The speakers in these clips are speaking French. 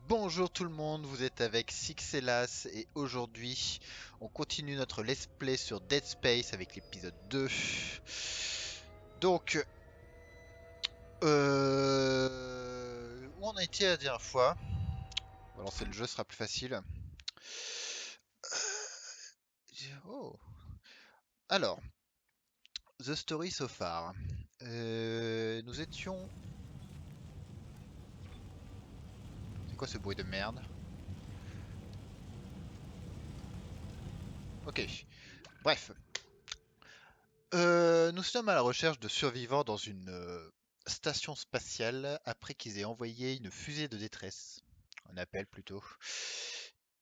Bonjour tout le monde, vous êtes avec Sixelas et aujourd'hui on continue notre let's play sur Dead Space avec l'épisode 2. Donc, où on a été la dernière fois? On va lancer le jeu, ce sera plus facile. Oh. Alors, The Story So Far. Nous étions... C'est quoi ce bruit de merde? Ok, bref. Nous sommes à la recherche de survivants dans une station spatiale après qu'ils aient envoyé une fusée de détresse. Un appel plutôt.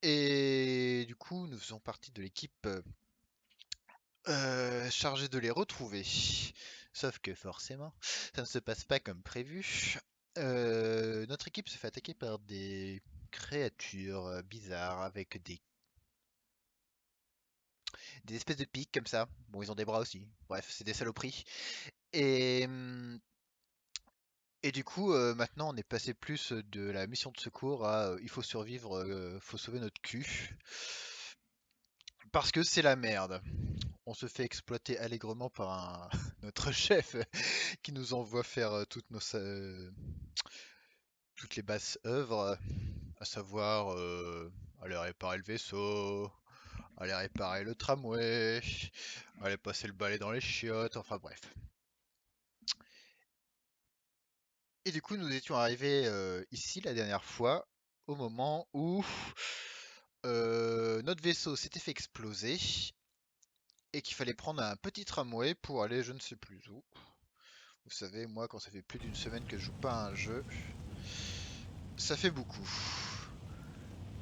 Et du coup, nous faisons partie de l'équipe chargée de les retrouver. Sauf que forcément, ça ne se passe pas comme prévu. Notre équipe se fait attaquer par des créatures bizarres avec des espèces de pics comme ça. Bon, ils ont des bras aussi. Bref, c'est des saloperies. Et, et du coup, maintenant, on est passé plus de la mission de secours à il faut survivre, faut sauver notre cul. Parce que c'est la merde. On se fait exploiter allègrement par notre chef qui nous envoie faire toutes les basses œuvres, à savoir aller réparer le vaisseau, aller réparer le tramway, aller passer le balai dans les chiottes, enfin bref. Et du coup, nous étions arrivés ici la dernière fois, au moment où notre vaisseau s'était fait exploser et qu'il fallait prendre un petit tramway pour aller je ne sais plus où. Vous savez, moi, quand ça fait plus d'une semaine que je joue pas à un jeu, ça fait beaucoup.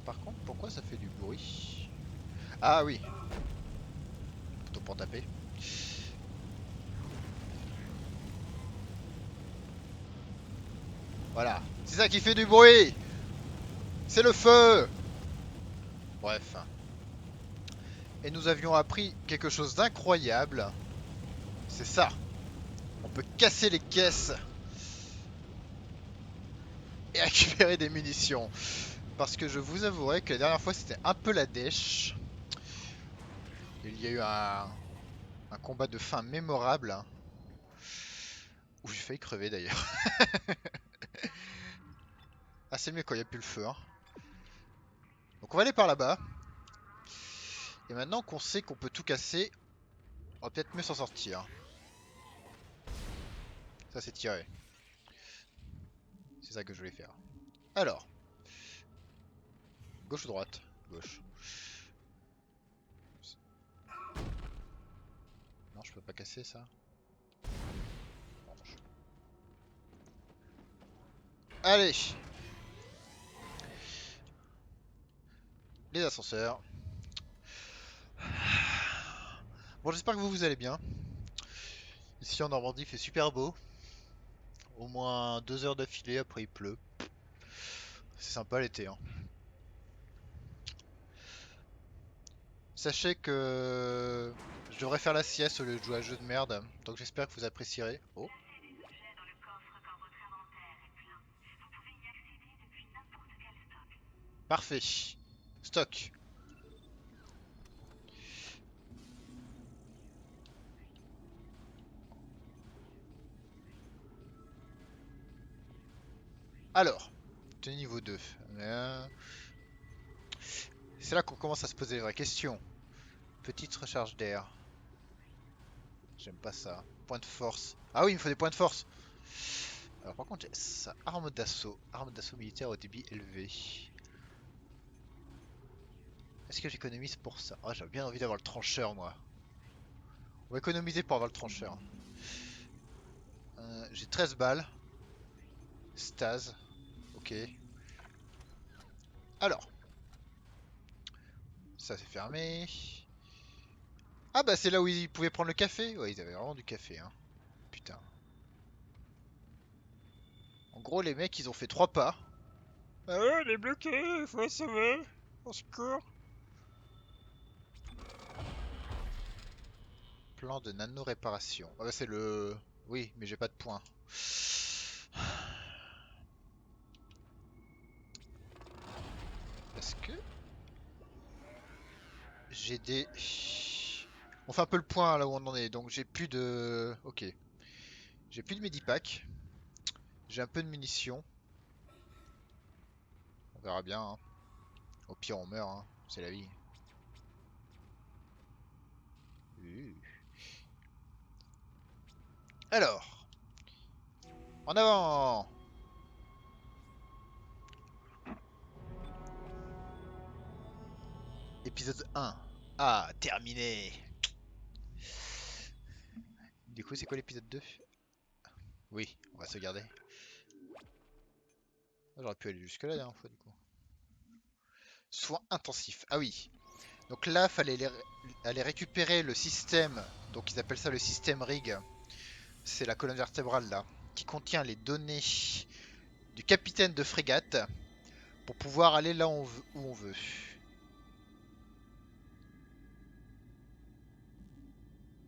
Par contre, pourquoi ça fait du bruit? Ah oui, plutôt pour taper. Voilà, c'est ça qui fait du bruit. C'est le feu. Bref. Et nous avions appris quelque chose d'incroyable. C'est ça. On peut casser les caisses et récupérer des munitions. Parce que je vous avouerai que la dernière fois c'était un peu la dèche. Il y a eu un combat de fin mémorable, hein, où j'ai failli crever d'ailleurs. Ah, c'est mieux quand il n'y a plus le feu, hein. Donc on va aller par là-bas. Et maintenant qu'on sait qu'on peut tout casser, on va peut-être mieux s'en sortir. Ça c'est tiré. C'est ça que je voulais faire. Alors, gauche ou droite? Gauche. Non, je peux pas casser ça. Allez, les ascenseurs. Bon, j'espère que vous allez bien. Ici en Normandie, il fait super beau. Au moins 2 heures d'affilée, après il pleut. C'est sympa l'été, hein. Sachez que je devrais faire la sieste au lieu de jouer à un jeu de merde. Donc j'espère que vous apprécierez. Oh, parfait. Stock. Alors, c'est niveau 2. C'est là qu'on commence à se poser les vraies questions. Petite recharge d'air. J'aime pas ça. Point de force. Ah oui, il me faut des points de force. Alors par contre, j'ai ça. Arme d'assaut. Arme d'assaut militaire au débit élevé. Est-ce que j'économise pour ça? Ah, j'avais bien envie d'avoir le trancheur, moi. On va économiser pour avoir le trancheur. J'ai 13 balles. Stase. Ok. Alors, ça c'est fermé. Ah bah c'est là où ils pouvaient prendre le café. Ouais, ils avaient vraiment du café, hein. Putain. En gros, les mecs, ils ont fait 3 pas. Ah ouais, elle est bloquée, il faut la sauver. Au secours. Plan de nano-réparation. Ah bah c'est le... Oui, mais j'ai pas de points. Parce que j'ai des... On fait un peu le point là où on en est. Donc j'ai plus de... Ok. J'ai plus de medipack. J'ai un peu de munitions. On verra bien, hein. Au pire on meurt, hein. C'est la vie. Uh. Alors, en avant! Épisode 1. Ah, terminé! Du coup, c'est quoi l'épisode 2? Oui, on va se garder. J'aurais pu aller jusque là la dernière fois du coup. Soins intensifs. Ah oui. Donc là, fallait aller récupérer le système. Donc ils appellent ça le système RIG. C'est la colonne vertébrale là. Qui contient les données du capitaine de frégate. Pour pouvoir aller là où on veut.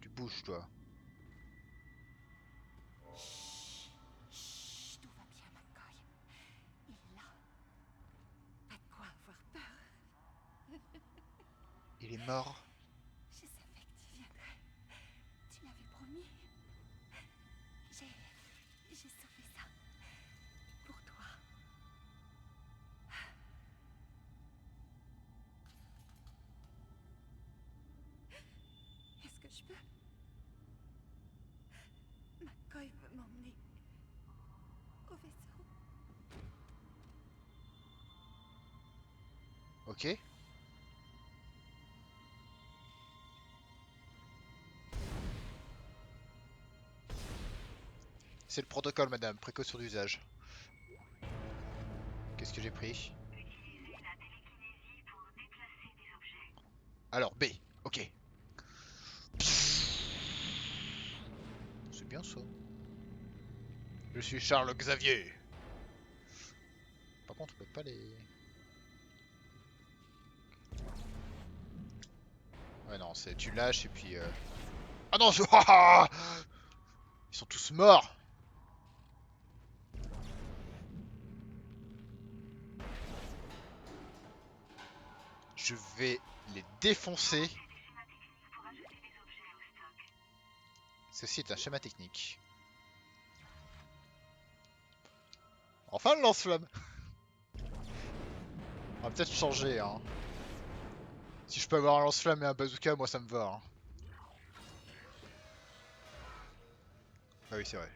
Tu bouges toi. Chut, tout va bien, McCoy. Il est là. Pas de quoi avoir peur. Il est mort. Je savais que tu viendrais. Tu l'avais promis. J'ai sauvé ça. Pour toi. Est-ce que je peux? McCoy veut m'emmener au vaisseau. Ok. C'est le protocole madame. Précaution d'usage. Qu'est-ce que j'ai pris? Alors B. Ok. C'est bien ça. Je suis Charles Xavier. Par contre, on peut pas les... Ouais, non, c'est tu lâches et puis... Ah non, ils sont tous morts. Je vais les défoncer. Ceci est un schéma technique. Enfin le lance-flamme. On va peut-être changer, hein. Si je peux avoir un lance-flamme et un bazooka, moi ça me va, hein. Ah oui, c'est vrai.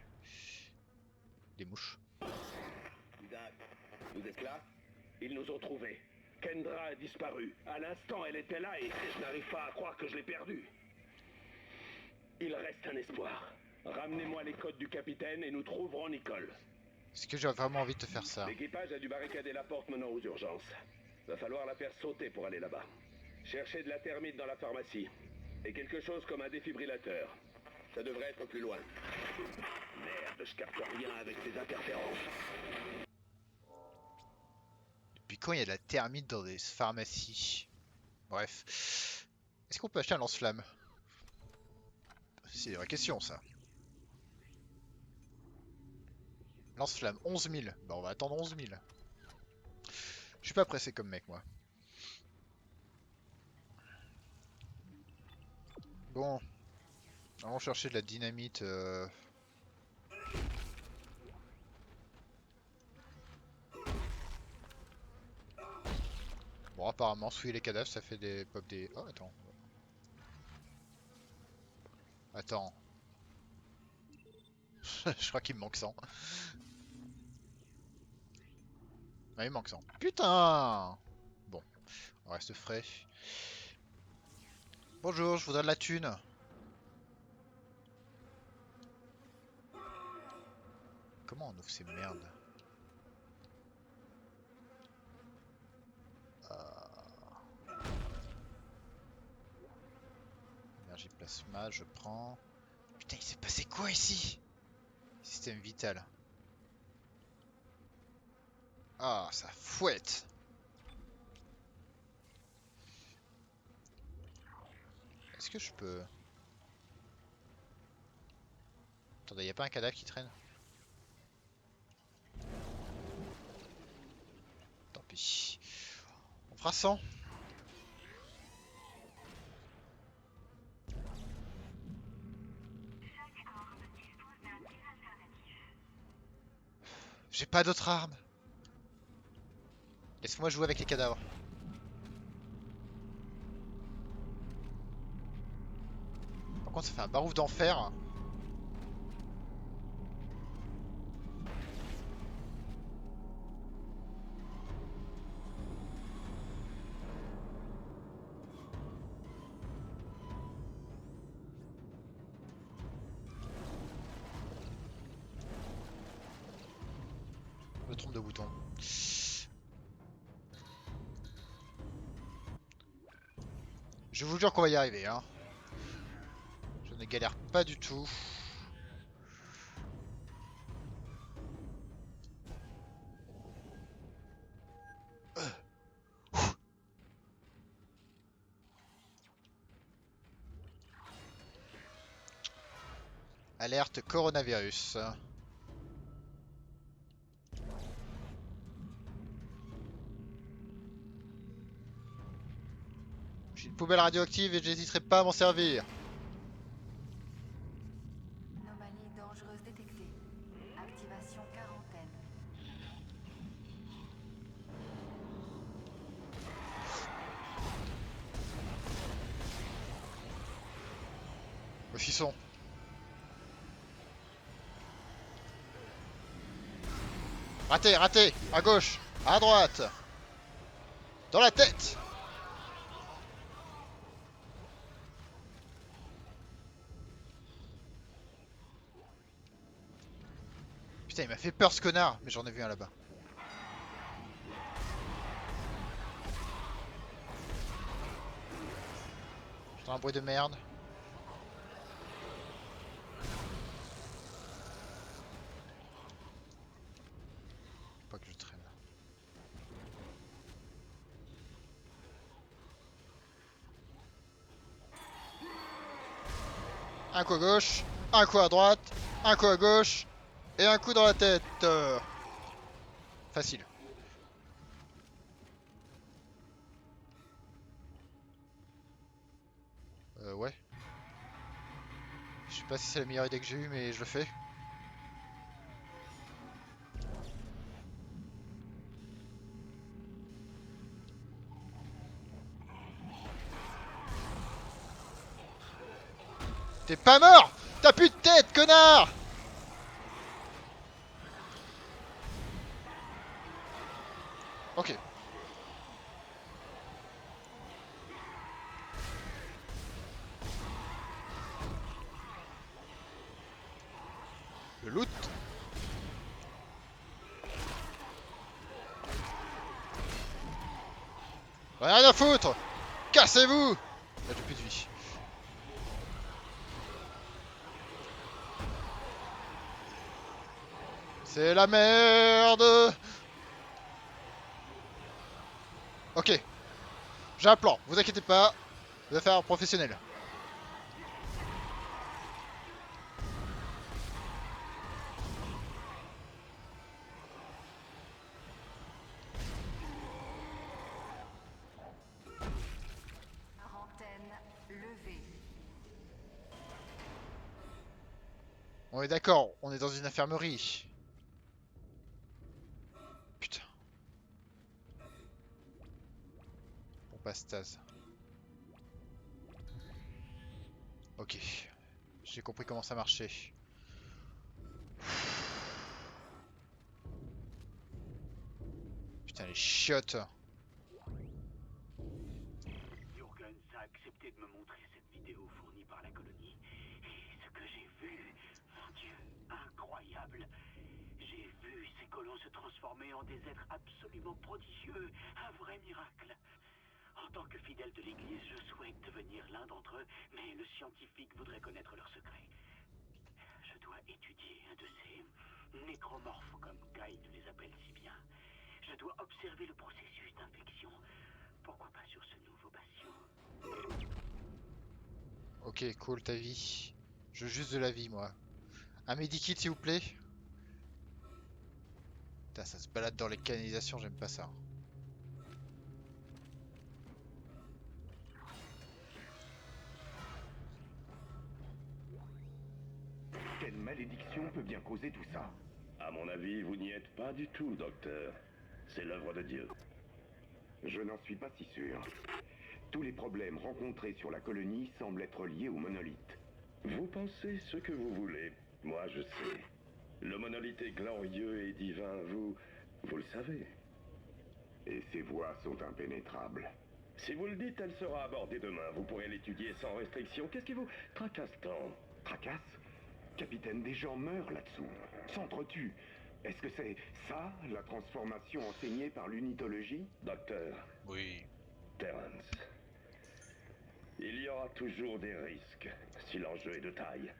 Des mouches. Doc, vous êtes là? Ils nous ont trouvés. Kendra a disparu. À l'instant, elle était là et je n'arrive pas à croire que je l'ai perdue. Il reste un espoir. Ramenez-moi les codes du capitaine et nous trouverons Nicole. Est-ce que j'ai vraiment envie de te faire ça? L'équipage a dû barricader la porte menant aux urgences. Va falloir la faire sauter pour aller là-bas. Cherchez de la thermite dans la pharmacie. Et quelque chose comme un défibrillateur. Ça devrait être plus loin. Merde, je capte rien avec ces interférences. Depuis quand il y a de la thermite dans des pharmacies? Bref. Est-ce qu'on peut acheter un lance-flamme? C'est une vraie question, ça. Lance-flamme, 11 000. Bah, on va attendre 11 000. Je suis pas pressé comme mec, moi. Bon. Allons chercher de la dynamite. Bon, apparemment, souiller les cadavres, ça fait des pop des... Oh, attends. Attends. Je crois qu'il me manque 100. Ah, il me manque 100. Putain! Bon, on reste frais. Bonjour, je voudrais de la thune. Comment on ouvre ces merdes? Énergie plasma, je prends. Putain, il s'est passé quoi ici? Système vital. Ah, ça fouette. Est-ce que je peux... Attendez, y a pas un cadavre qui traîne? Tant pis. On traçant. J'ai pas d'autre arme. Laisse-moi jouer avec les cadavres. Par contre, ça fait un barouf d'enfer. Je me trompe de bouton. Je vous jure qu'on va y arriver, hein. Je ne galère pas du tout. Alerte coronavirus. J'ai une poubelle radioactive et j'hésiterai pas à m'en servir. Anomalie dangereuse détectée. Activation quarantaine. Où ils sont? Raté, raté. À gauche, à droite. Dans la tête. Putain, il m'a fait peur ce connard. Mais j'en ai vu un là-bas. J'entends un bruit de merde. Faut pas que je traîne. Un coup à gauche, un coup à droite, un coup à gauche et un coup dans la tête. Facile. Ouais. Je sais pas si c'est la meilleure idée que j'ai eue, mais je le fais. T'es pas mort! T'as plus de tête, connard! Ok. Le loot. Rien à foutre! Cassez-vous! Là, j'ai plus de vie. C'est la merde! Ok. J'ai un plan, vous inquiétez pas. Je vais faire un professionnel. Quarantaine levée. On est d'accord, on est dans une infirmerie. Putain. Bon, pas stase. Ok. J'ai compris comment ça marchait. Putain, les chiottes. Jurgens a accepté de me montrer cette vidéo fournie par la colonie. Et ce que j'ai vu, mon Dieu, incroyable. J'ai vu ces colons se transformer en des êtres absolument prodigieux, un vrai miracle. En tant que fidèle de l'Église, je souhaite devenir l'un d'entre eux, mais le scientifique voudrait connaître leurs secrets. Je dois étudier un de ces nécromorphes, comme Guy les appelle si bien. Je dois observer le processus d'infection. Pourquoi pas sur ce nouveau patient? Ok, cool, ta vie. Je veux juste de la vie, moi. Un medikit, s'il vous plaît. Putain, ça se balade dans les canalisations, j'aime pas ça. Quelle malédiction peut bien causer tout ça? À mon avis, vous n'y êtes pas du tout, docteur. C'est l'œuvre de Dieu. Je n'en suis pas si sûr. Tous les problèmes rencontrés sur la colonie semblent être liés au monolithe. Vous pensez ce que vous voulez. Moi, je sais. Le monolithe est glorieux et divin, vous le savez. Et ces voies sont impénétrables. Si vous le dites, elle sera abordée demain. Vous pourrez l'étudier sans restriction. Qu'est-ce qui vous tracasse tant? Tracasse? Capitaine, des gens meurent là-dessous, s'entretuent. Est-ce que c'est ça, la transformation enseignée par l'unitologie? Docteur, Oui. Terrence, il y aura toujours des risques si l'enjeu est de taille.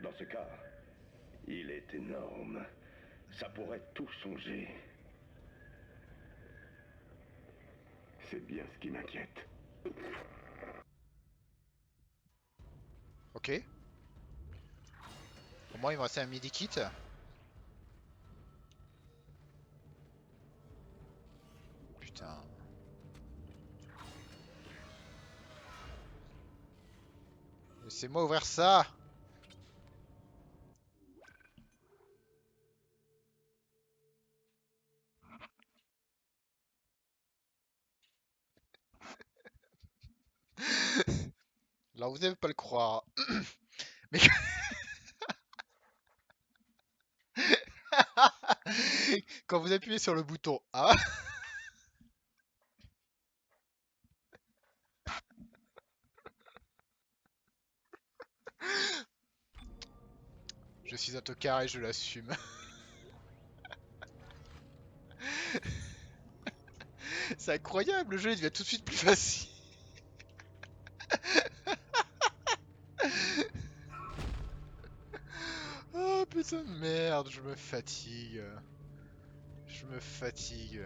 Dans ce cas, il est énorme. Ça pourrait tout changer. C'est bien ce qui m'inquiète. Ok. Pour moi, il me restait un midi kit. Putain. Laissez-moi ouvrir ça. Alors, vous n'allez pas le croire. Mais quand vous appuyez sur le bouton A, je suis un tocard et je l'assume. C'est incroyable, le jeu il devient tout de suite plus facile. Oh putain de merde, je me fatigue. Je me fatigue.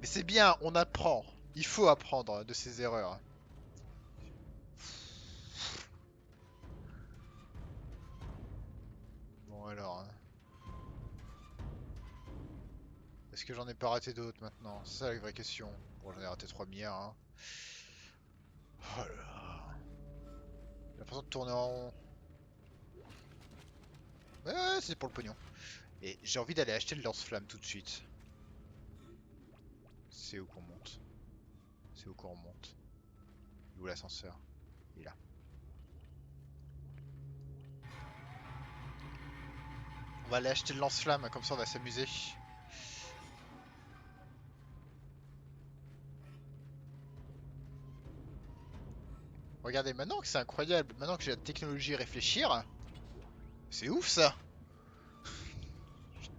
Mais c'est bien, on apprend. Il faut apprendre de ses erreurs. Bon alors, hein. Est-ce que j'en ai pas raté d'autres maintenant? C'est ça la vraie question. Bon, j'en ai raté 3 milliards. Hein. Oh là là. J'ai l'impression de tourner en rond. Ouais, c'est pour le pognon. Et j'ai envie d'aller acheter le lance-flamme tout de suite. C'est où qu'on monte? C'est où qu'on remonte? Il est où l'ascenseur? Il est là. On va aller acheter le lance-flamme, comme ça on va s'amuser. Regardez, maintenant que c'est incroyable, maintenant que j'ai la technologie à réfléchir, c'est ouf ça!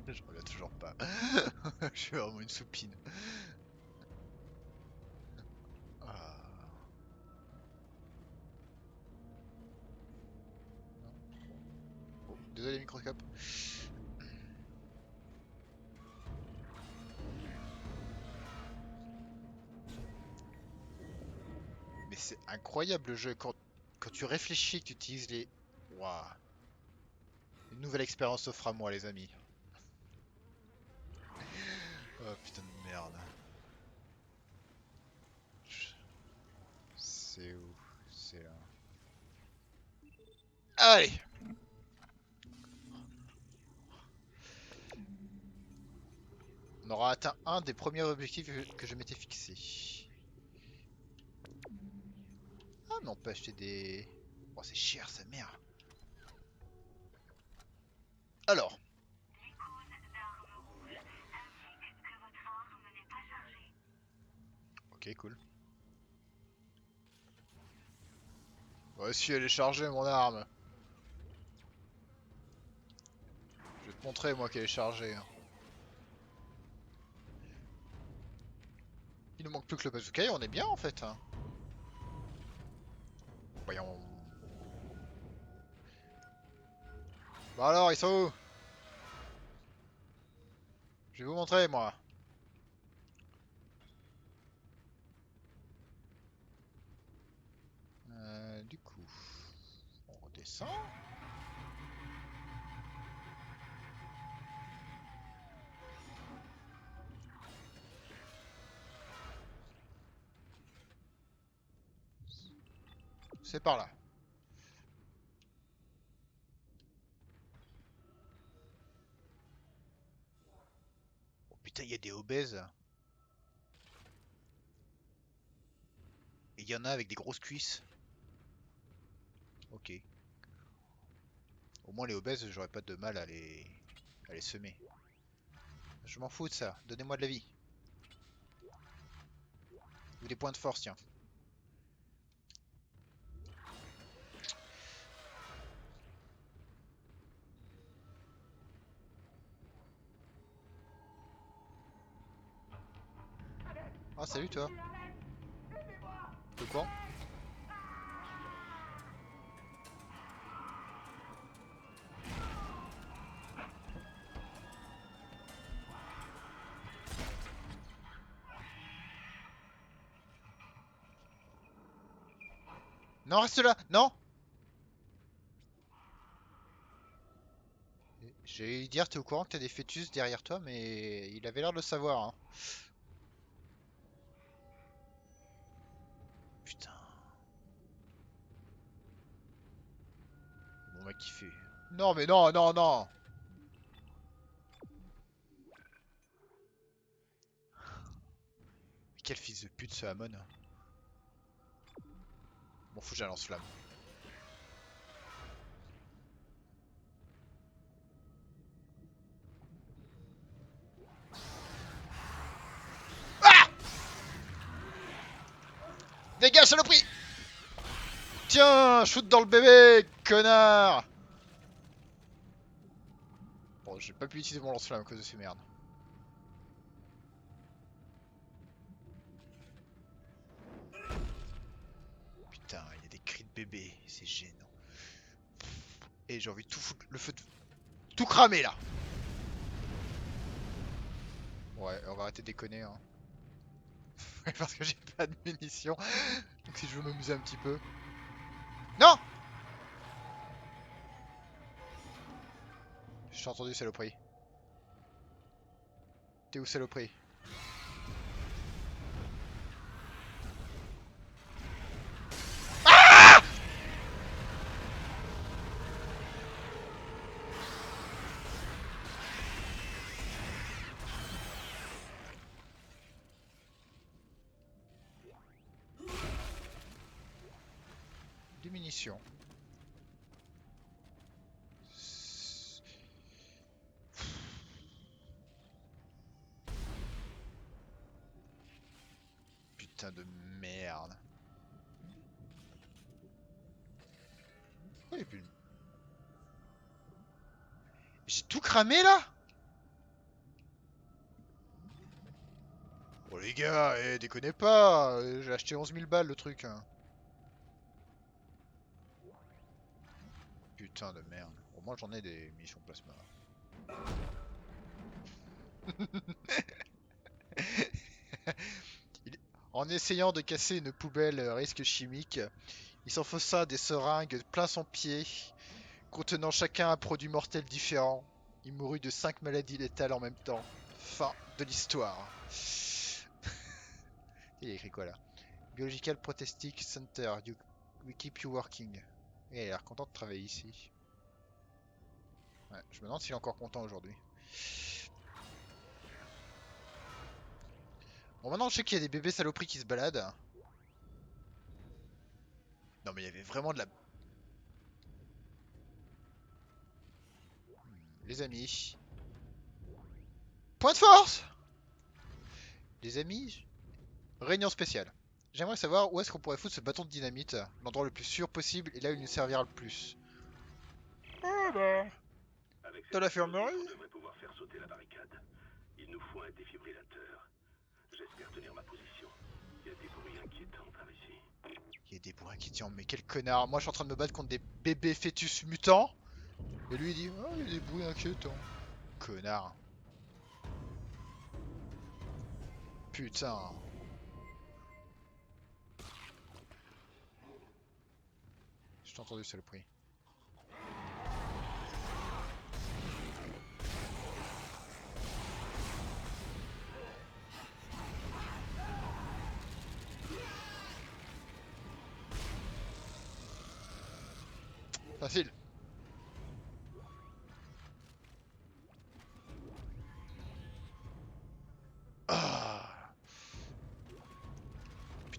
Je reviens toujours pas. Je suis vraiment une soupine. Ah. Oh, désolé microscope. Mais c'est incroyable le jeu, quand tu réfléchis, que tu utilises les... Waouh. Une nouvelle expérience s'offre à moi les amis. Oh putain de merde. C'est où? C'est là. Allez! On aura atteint un des premiers objectifs que je m'étais fixé. Ah mais on peut acheter des... Oh c'est cher sa mère. Alors. Ok cool. Ouais si elle est chargée mon arme. Je vais te montrer moi qu'elle est chargée. Hein. Il nous manque plus que le bazooka et on est bien en fait. Hein. Voyons. Bah alors ils sont où? Je vais vous montrer moi. Du coup, on redescend. C'est par là. Putain, il y a des obèses. Et il y en a avec des grosses cuisses. Ok. Au moins les obèses, j'aurais pas de mal à les semer. Je m'en fous de ça. Donnez-moi de la vie. Ou des points de force, tiens. Ah, salut toi. T'es quoi? Non, reste là! Non! J'ai dire, t'es au courant que t'as des fœtus derrière toi, mais il avait l'air de le savoir, hein. Putain. Mon mec qui fait. Non, mais non, non, non! Quel fils de pute ce Hamon. M'en fous, j'ai un lance-flamme. Ah! Dégage, saloperie! Tiens, shoot dans le bébé, connard! Bon, j'ai pas pu utiliser mon lance-flamme à cause de ces merdes. Putain, il y a des cris de bébé, c'est gênant. Et j'ai envie de tout foutre le feu de... Tout cramer là! Ouais, on va arrêter de déconner, hein. Parce que j'ai pas de munitions. Donc si je veux m'amuser un petit peu... Non! Je t'ai entendu, saloperie. T'es où, saloperie? Des munitions. Putain de merde. Oh, j'ai tout cramé là? Oh les gars, déconnez pas, j'ai acheté 11 000 balles le truc, hein. Putain de merde. Au moins j'en ai des munitions plasma. En essayant de casser une poubelle risque chimique, il s'enfonça des seringues plein son pied, contenant chacun un produit mortel différent. Il mourut de 5 maladies létales en même temps. Fin de l'histoire. Il y a écrit quoi là? Biological Protestic Center, we keep you working. Et il a l'air content de travailler ici. Ouais, je me demande s'il est encore content aujourd'hui. Bon, maintenant je sais qu'il y a des bébés saloperies qui se baladent. Non, mais il y avait vraiment de la... Les amis. Point de force! Les amis, réunion spéciale. J'aimerais savoir où est-ce qu'on pourrait foutre ce bâton de dynamite. L'endroit le plus sûr possible et là où il nous servira le plus. Ah bah... Avec Dans cette l'infirmerie? explosif, on devrait pouvoir faire sauter la barricade. Il nous faut un défibrillateur. J'espère tenir ma position. Il y a des bruits inquiétants par ici. Il y a des bruits inquiétants, mais quel connard. Moi je suis en train de me battre contre des bébés fœtus mutants. Et lui il dit, oh il y a des bruits inquiétants. Connard. Putain. Je t'ai entendu, saloperie. Facile.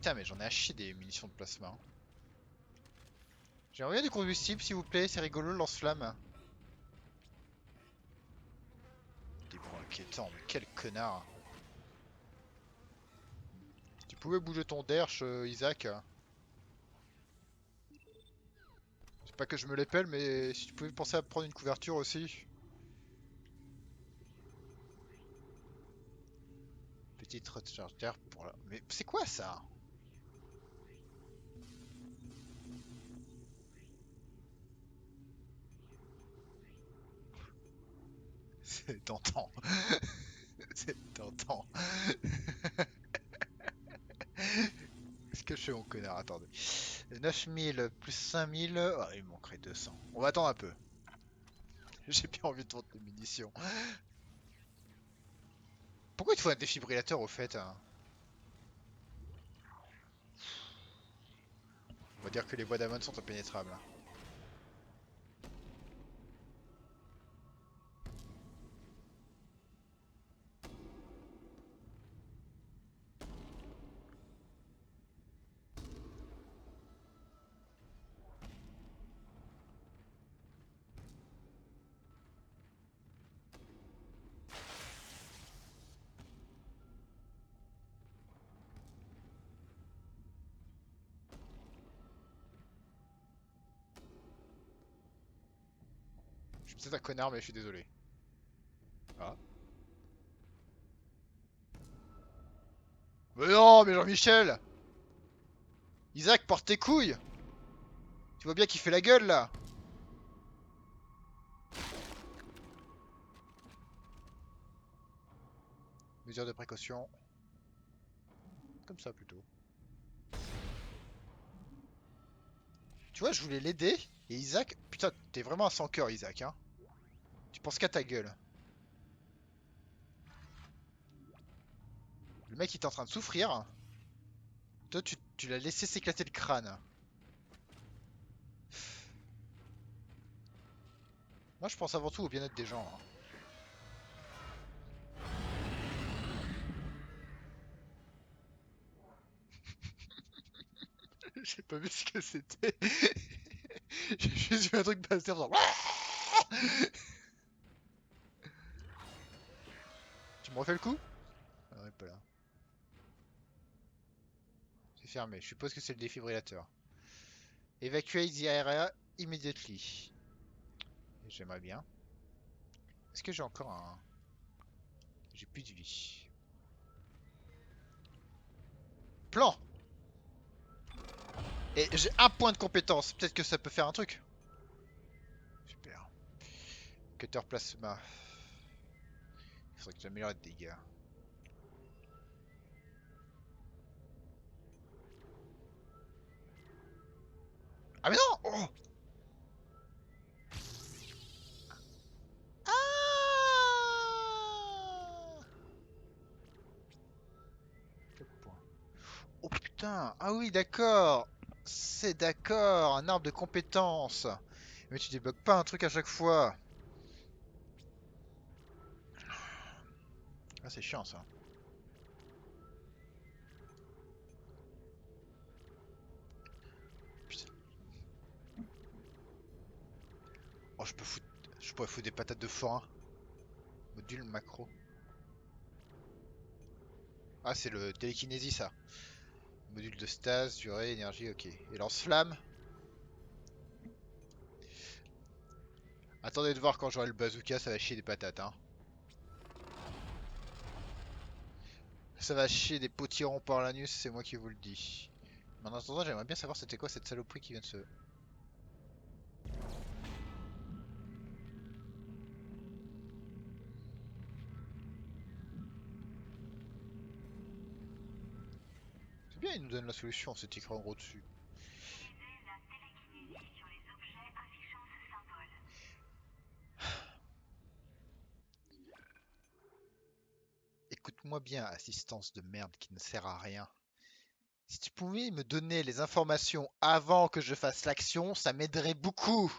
Putain, mais j'en ai à chier des munitions de plasma, hein. J'aimerais bien du combustible, s'il vous plaît, c'est rigolo le lance-flamme. Des points inquiétants, mais quel connard. Si tu pouvais bouger ton derche, Isaac. C'est pas que je me l'épelle, mais si tu pouvais penser à prendre une couverture aussi. Petite recharge d'air pour la... Mais c'est quoi ça? C'est tentant. C'est tentant. Qu'est-ce que je fais mon connard? Attendez. 9000 plus 5000. Ah, il me manquerait 200. On va attendre un peu. J'ai bien envie de vendre des munitions. Pourquoi il te faut un défibrillateur au fait, hein? On va dire que les voies d'Amon sont impénétrables. Je suis peut-être un connard, mais je suis désolé. Ah. Mais non, mais Jean-Michel! Isaac, porte tes couilles! Tu vois bien qu'il fait la gueule là! Mesure de précaution. Comme ça plutôt. Tu vois, je voulais l'aider. Et Isaac, putain, t'es vraiment un sans cœur, Isaac, hein. Tu penses qu'à ta gueule. Le mec, il est en train de souffrir. Toi, tu l'as laissé s'éclater le crâne. Moi, je pense avant tout au bien-être des gens, hein. J'ai pas vu ce que c'était. J'ai juste vu un truc passer genre... Tu me refais le coup? Ah ouais, pas là. C'est fermé. Je suppose que c'est le défibrillateur. Evacuate the area immediately. J'aimerais bien. Est-ce que j'ai encore un... J'ai plus de vie. Plan! Et j'ai un point de compétence. Peut-être que ça peut faire un truc. Super. Cutter plasma. Il faudrait que j'améliore les dégâts. Ah mais non! Oh! Ah! Quel point? Oh putain! Ah oui, d'accord! C'est d'accord! Un arbre de compétences! Mais tu débloques pas un truc à chaque fois! Ah, c'est chiant ça. Putain. Oh, je peux foutre... Je pourrais foutre des patates de forain. Module macro. Ah, c'est le télékinésie ça. Module de stase, durée, énergie, ok. Et lance-flamme. Attendez de voir quand j'aurai le bazooka, ça va chier des patates, hein. Ça va chier des potirons par l'anus, c'est moi qui vous le dis. Mais en attendant, j'aimerais bien savoir c'était quoi cette saloperie qui vient de se... C'est bien, il nous donne la solution, c'est écrit en gros dessus. Écoute-moi bien, assistance de merde qui ne sert à rien. Si tu pouvais me donner les informations avant que je fasse l'action, ça m'aiderait beaucoup.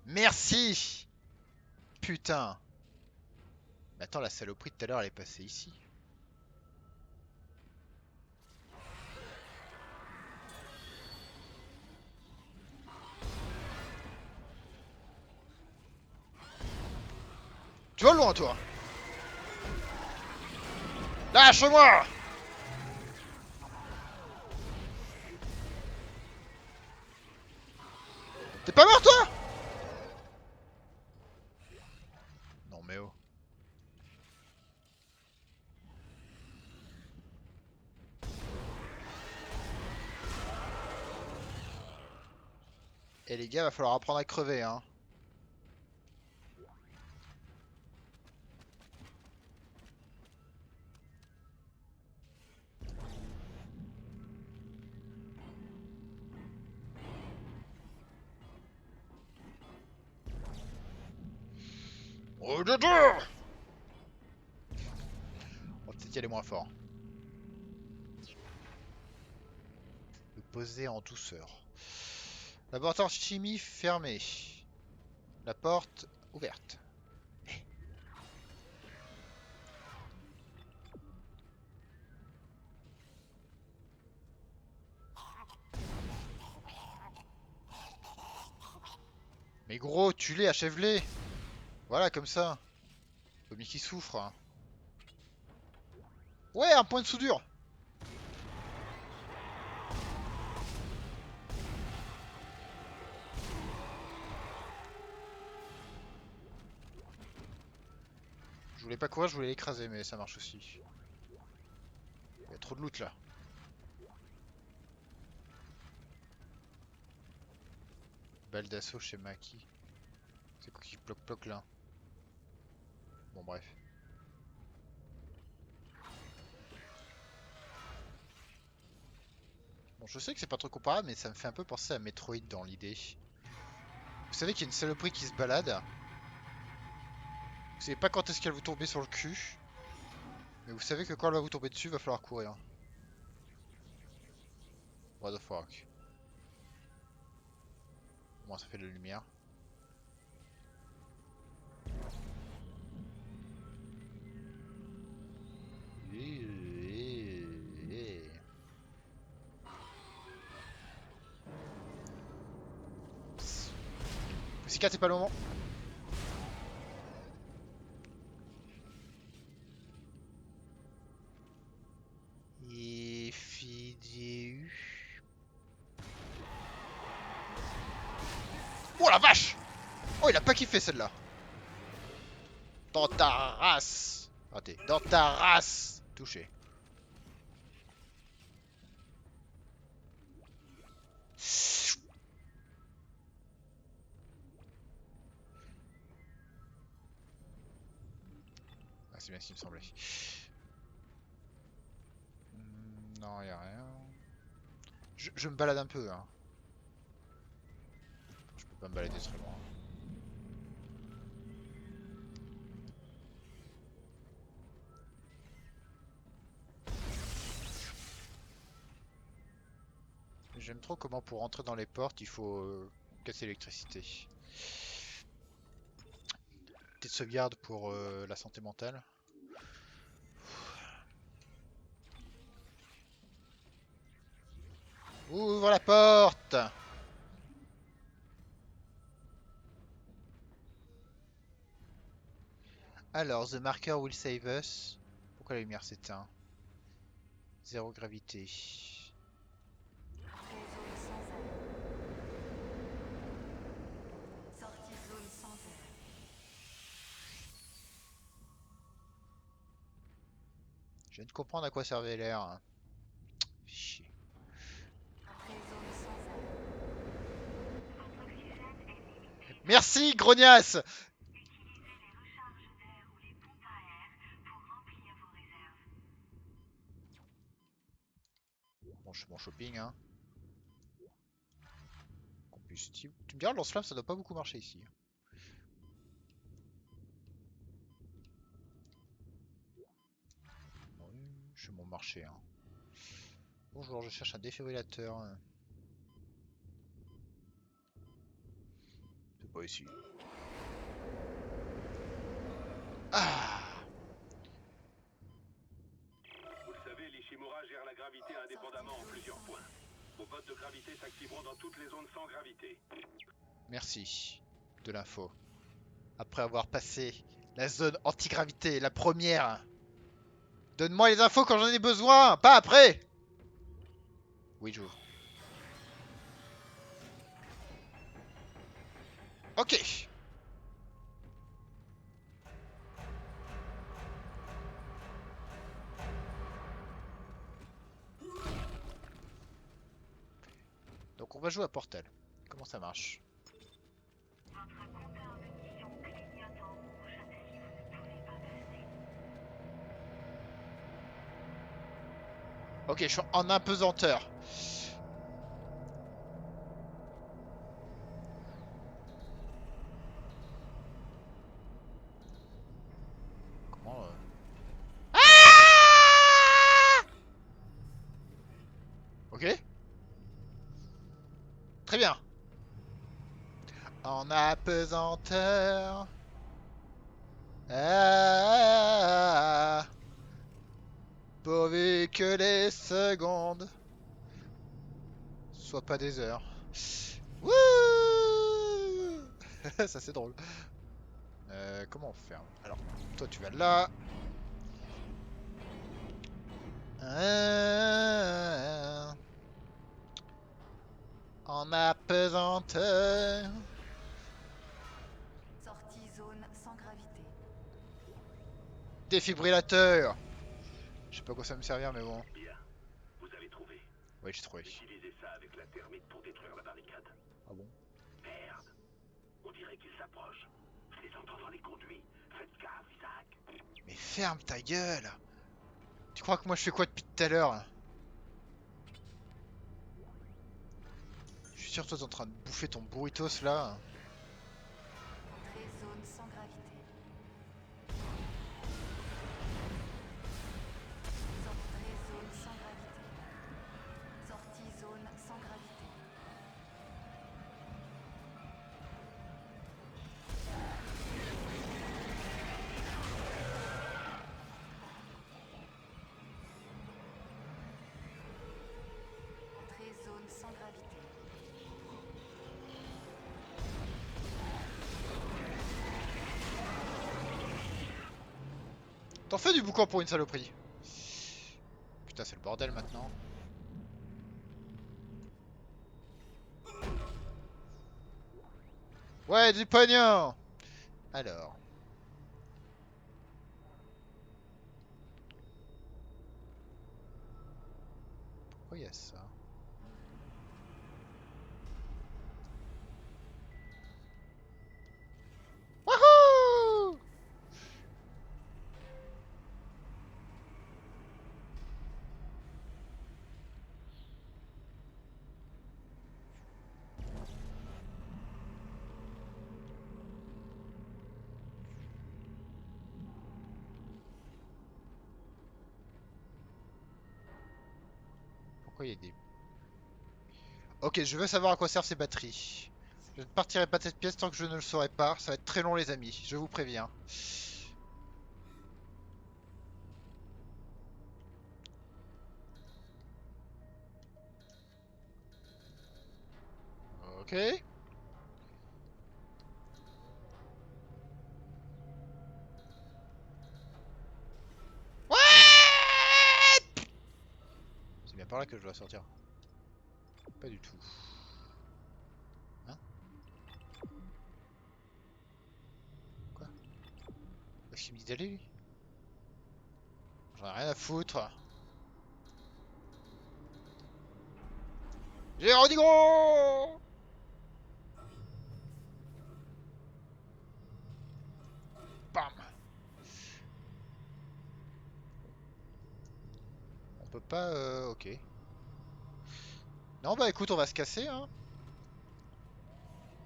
Merci. Putain. Mais attends, la saloperie de tout à l'heure, elle est passée ici. Tu vas loin, toi. Lâche-moi. T'es pas mort, toi? Non, mais oh. Et les gars, va falloir apprendre à crever, hein. Oh, de deux. On va peut-être y aller moins fort. Le poser en douceur. Laboratoire chimie fermé. La porte ouverte. Mais gros, tue-les, achève-les. Voilà, comme ça. Tommy qui souffre. Hein. Ouais, un point de soudure. Je voulais pas courir, je voulais l'écraser, mais ça marche aussi. Il y a trop de loot là. Balle d'assaut chez Maki. C'est quoi qui bloque là? Bon, bref. Bon, je sais que c'est pas trop comparable, mais ça me fait un peu penser à Metroid dans l'idée. Vous savez qu'il y a une saloperie qui se balade. Vous savez pas quand est-ce qu'elle vous tomber sur le cul. Mais vous savez que quand elle va vous tomber dessus, il va falloir courir. What the fuck. Bon, ça fait de la lumière. Pussycat, c'est pas le moment. Et Fideu. Oh la vache! Oh, il a pas kiffé celle-là. Dans ta race. Raté. Dans ta race. Touché. Ah, c'est bien ce qui me semblait. Non, y a rien. Je me balade un peu, hein. Je peux pas me balader très loin. J'aime trop comment pour rentrer dans les portes, il faut casser l'électricité. Petite sauvegarde pour la santé mentale. Ouvre la porte! Alors, the marker will save us. Pourquoi la lumière s'éteint? Zéro gravité. Entrée zone sans air. Sortie zone sans air. Je viens de comprendre à quoi servait l'air. Hein. Chier. Entrée zone sans air. Merci, grognasse! Utilisez les recharges d'air ou les pompes à air pour remplir vos réserves. Bon, je fais mon shopping, hein. Combustible. Tu me diras, le lance-flamme, ça doit pas beaucoup marcher ici. Oui, je fais mon marché, hein. Bonjour, je cherche un défibrillateur. C'est pas ici. Ah! Vous le savez, l'Ishimura gère la gravité indépendamment en plusieurs points. Vos bottes de gravité s'activeront dans toutes les zones sans gravité. Merci de l'info. Après avoir passé La zone antigravité, la première. Donne-moi les infos quand j'en ai besoin, pas après. Oui, j'ouvre. Ok. Donc on va jouer à Portal. Comment ça marche? Ok, je suis en apesanteur. Comment Ok. Très bien. En apesanteur. Ah, pourvu que les secondes soient pas des heures. Wouh. Ça c'est drôle. Comment on fait? Alors, toi tu vas là. Ah, en apesanteur. Sortie zone sans gravité. Défibrillateur. Je sais pas à quoi ça me servir, mais bon. Bien. Vous avez trouvé. Oui, j'ai trouvé. Utilisez ça avec la thermite pour détruire la barricade. Ah bon? Merde. On dirait qu'ils s'approchent. Je les entends dans les conduits. Faites gaffe, Isaac. Mais ferme ta gueule! Tu crois que moi je fais quoi depuis tout à l'heure? Je suis sûr que toi t'es en train de bouffer ton burritos là. Entrée zone sans gravité. Entrée zone sans gravité. Sortie zone sans gravité. Entrée zone sans gravité. T'en fais du boucan pour une saloperie. Putain, c'est le bordel maintenant. Ouais, du pognon! Alors. Pourquoi il y a ça? Wouhou! Pourquoi il y a des... Ok, je veux savoir à quoi servent ces batteries. Je ne partirai pas de cette pièce tant que je ne le saurai pas. Ça va être très long les amis, je vous préviens. Ok. Ouais! C'est bien par là que je dois sortir. Pas du tout. Hein? Quoi? Où est-ce qu'il me dit d'aller lui? J'en ai rien à foutre. J'ai redit gros! Bam! On peut pas... ok. Non bah écoute, on va se casser hein.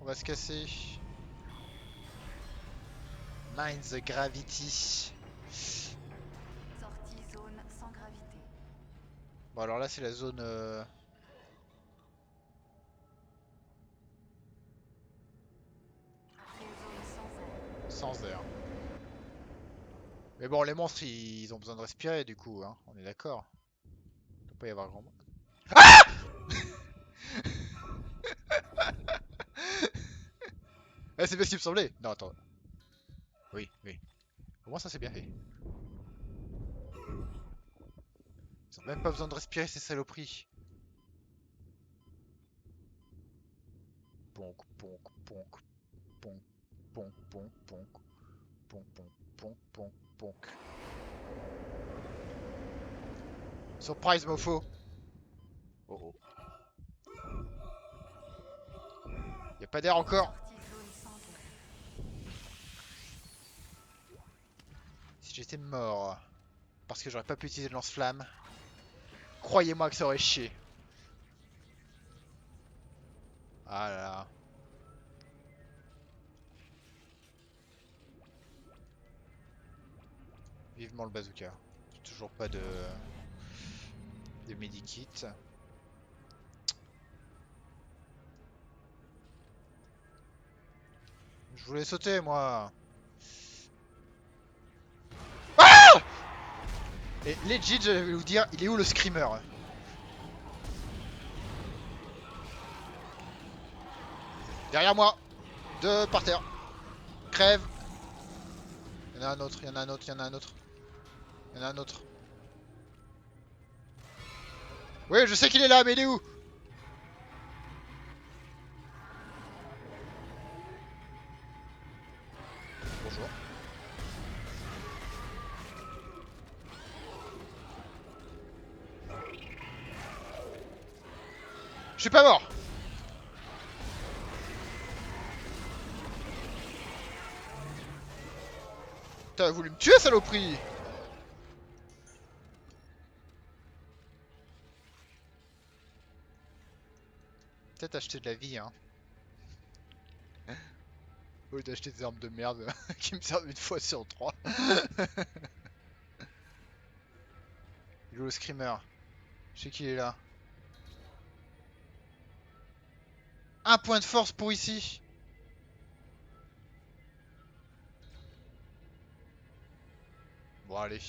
On va se casser. Mind the gravity. Sortie zone sans gravité. Bon alors là c'est la zone... Entrée zone sans air. sans air. Mais bon, les monstres ils ont besoin de respirer du coup, hein. On est d'accord. Il peut pas y avoir grand... Eh, c'est bien ce qui me semblait. Non, attends. Oui, oui. Au moins ça c'est bien fait. Ils ont même pas besoin de respirer ces saloperies. Ponk, ponk, ponk, ponk, ponk, ponk, ponk, ponk, ponk, ponk, ponk, ponk. Surprise, mofo! Oh oh. Y'a pas d'air encore? Sortie de zone sanctuaire. Si j'étais mort, parce que j'aurais pas pu utiliser le lance-flamme, croyez-moi que ça aurait chié. Ah là là. Vivement le bazooka. J'ai toujours pas de medikit. Je voulais sauter moi. Et legit, je vais vous dire, il est où le screamer? Derrière moi. Deux par terre. Crève. Il y en a un autre, il y en a un autre, il y en a un autre. Il y en a un autre. Oui, je sais qu'il est là, mais il est où? Bonjour. Je suis pas mort. T'as voulu me tuer, saloperie? Peut-être acheter de la vie, hein. Au lieu d'acheter des armes de merde qui me servent une fois sur trois. Il est où le screamer? Je sais qu'il est là. Un point de force pour ici. Bon, allez.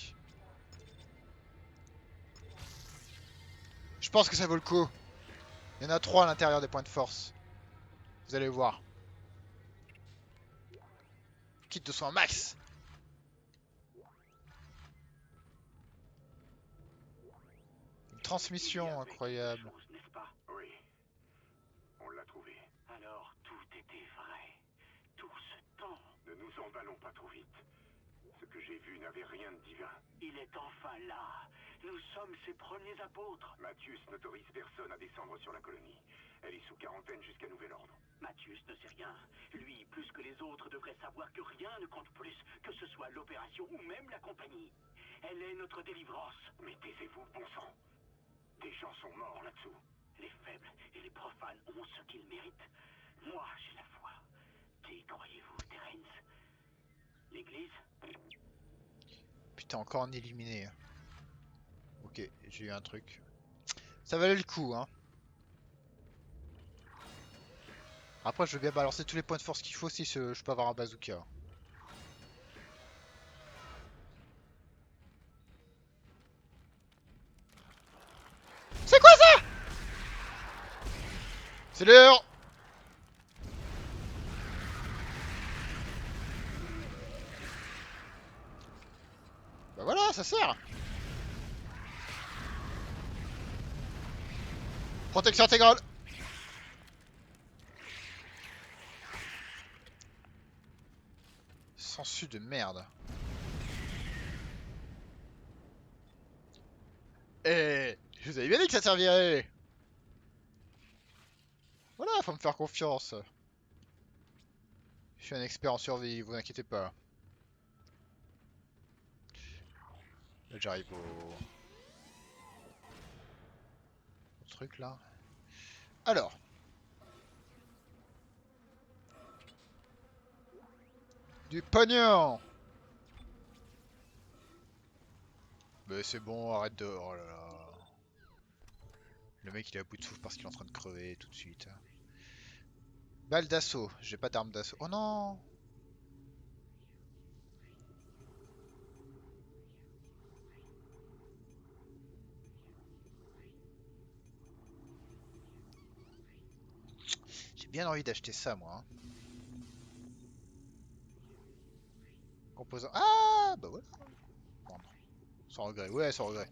Je pense que ça vaut le coup. Il y en a 3 à l'intérieur des points de force. Vous allez voir. Kit de soins max. Une transmission incroyable. N'est-ce pas? Oui. On l'a trouvé. Alors tout était vrai. Tout ce temps. Ne nous emballons pas trop vite. Ce que j'ai vu n'avait rien de divin. Il est enfin là. Nous sommes ses premiers apôtres. Mathius n'autorise personne à descendre sur la colonie. Elle est sous quarantaine jusqu'à nouvel ordre. Mathius ne sait rien. Lui, plus que les autres, devrait savoir que rien ne compte plus, que ce soit l'opération ou même la compagnie. Elle est notre délivrance. Mais taisez-vous, bon sang. Des gens sont morts là-dessous. Les faibles et les profanes ont ce qu'ils méritent. Moi, j'ai la foi. Qui croyez-vous, Terence? L'église? Putain, encore un éliminé. Ok, j'ai eu un truc. Ça valait le coup, hein. Après, je veux bien balancer tous les points de force qu'il faut si je peux avoir un bazooka. C'est quoi ça? C'est l'heure. Bah voilà, ça sert. Protection intégrale. Sensu de merde. Eh, je vous avais bien dit que ça servirait. Voilà, faut me faire confiance. Je suis un expert en survie, vous inquiétez pas. Là, j'arrive au truc là. Alors. Du pognon. Mais c'est bon, arrête de... Oh là là. Le mec il est à bout de souffle parce qu'il est en train de crever tout de suite. Balle d'assaut. J'ai pas d'arme d'assaut. Oh non. J'ai bien envie d'acheter ça moi, hein. Reposant. Ah bah voilà. Prendre. Sans regret. Ouais, sans regret.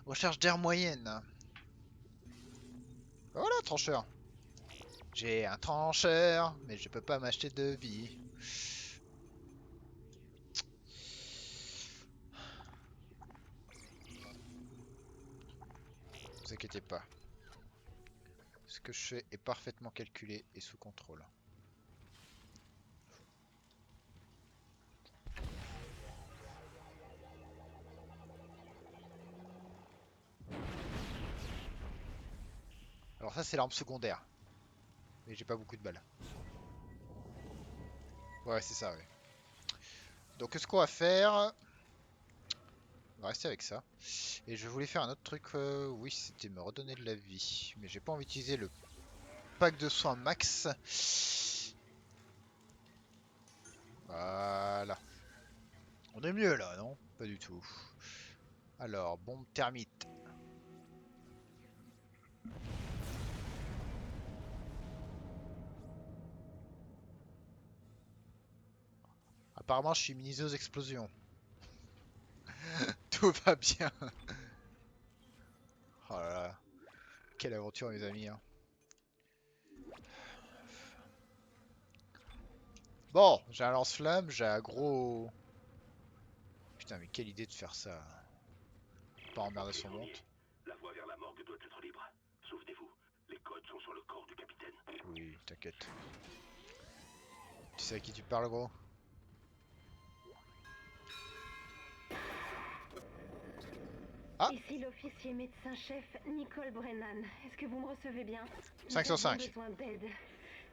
Recherche d'air moyenne. Voilà, trancheur. J'ai un trancheur, mais je peux pas m'acheter de vie. Ne vous inquiétez pas. Ce que je fais est parfaitement calculé et sous contrôle. Alors ça c'est l'arme secondaire. Mais j'ai pas beaucoup de balles. Ouais c'est ça ouais. Donc ce qu'on va faire... On va rester avec ça. Et je voulais faire un autre truc, oui c'était me redonner de la vie. Mais j'ai pas envie d'utiliser le pack de soins max. Voilà. On est mieux là, non? Pas du tout. Alors, bombe thermite. Apparemment, je suis immunisé aux explosions. Tout va bien. Oh là là. Quelle aventure, mes amis. Hein. Bon, j'ai un lance-flamme, j'ai un gros... Putain, mais quelle idée de faire ça. Pas emmerder son monde. La voie vers la morgue doit être libre. Souvenez-vous, les codes sont sur le corps du capitaine. Oui, t'inquiète. Tu sais à qui tu parles, gros? Ah! Ici l'officier médecin-chef Nicole Brennan. Est-ce que vous me recevez bien? 5 sur Nous avons 5. besoin d'aide.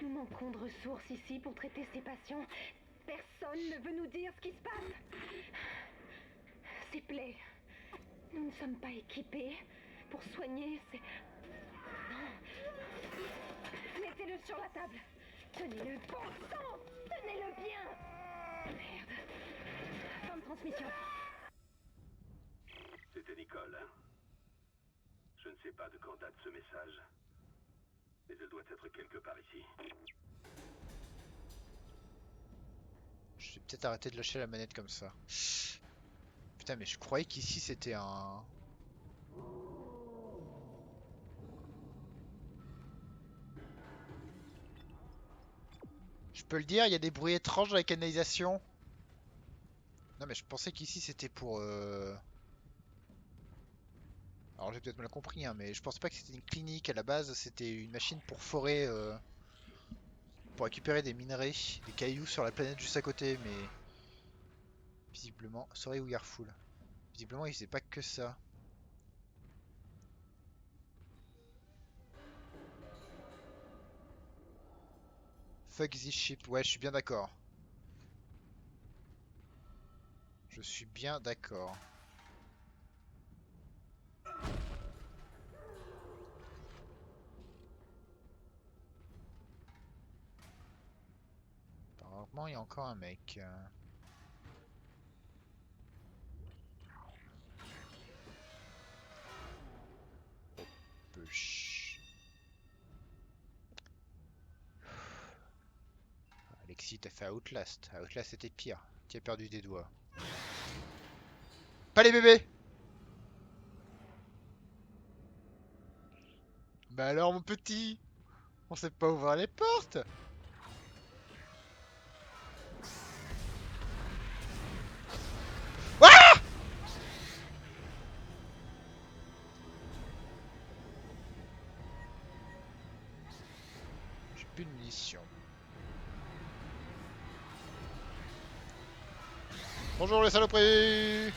Nous manquons de ressources ici pour traiter ces patients. Personne ne veut nous dire ce qui se passe. Ces plaies. Nous ne sommes pas équipés pour soigner ces... Non. Mettez-le sur la table. Tenez-le bon sang. Tenez-le bien. Merde. Fin de transmission. C'était Nicole, hein? Je ne sais pas de quand date ce message, mais elle doit être quelque part ici. Je vais peut-être arrêter de lâcher la manette comme ça. Putain, mais je croyais qu'ici c'était un... Je peux le dire, il y a des bruits étranges dans la canalisation. Non mais je pensais qu'ici c'était pour... Alors j'ai peut-être mal compris, hein, mais je pense pas que c'était une clinique à la base, c'était une machine pour forer, pour récupérer des minerais, des cailloux sur la planète juste à côté, mais... Visiblement... Sorry We Are Full. Visiblement il faisait pas que ça. Fuck this ship, ouais je suis bien d'accord. Je suis bien d'accord. Apparemment il y a encore un mec. Push. Alexis, t'as fait Outlast. Outlast c'était pire. Tu as perdu des doigts. Pas les bébés! Bah alors mon petit, on sait pas ouvrir les portes. Ah! J'ai plus de munitions. Bonjour les saloperies.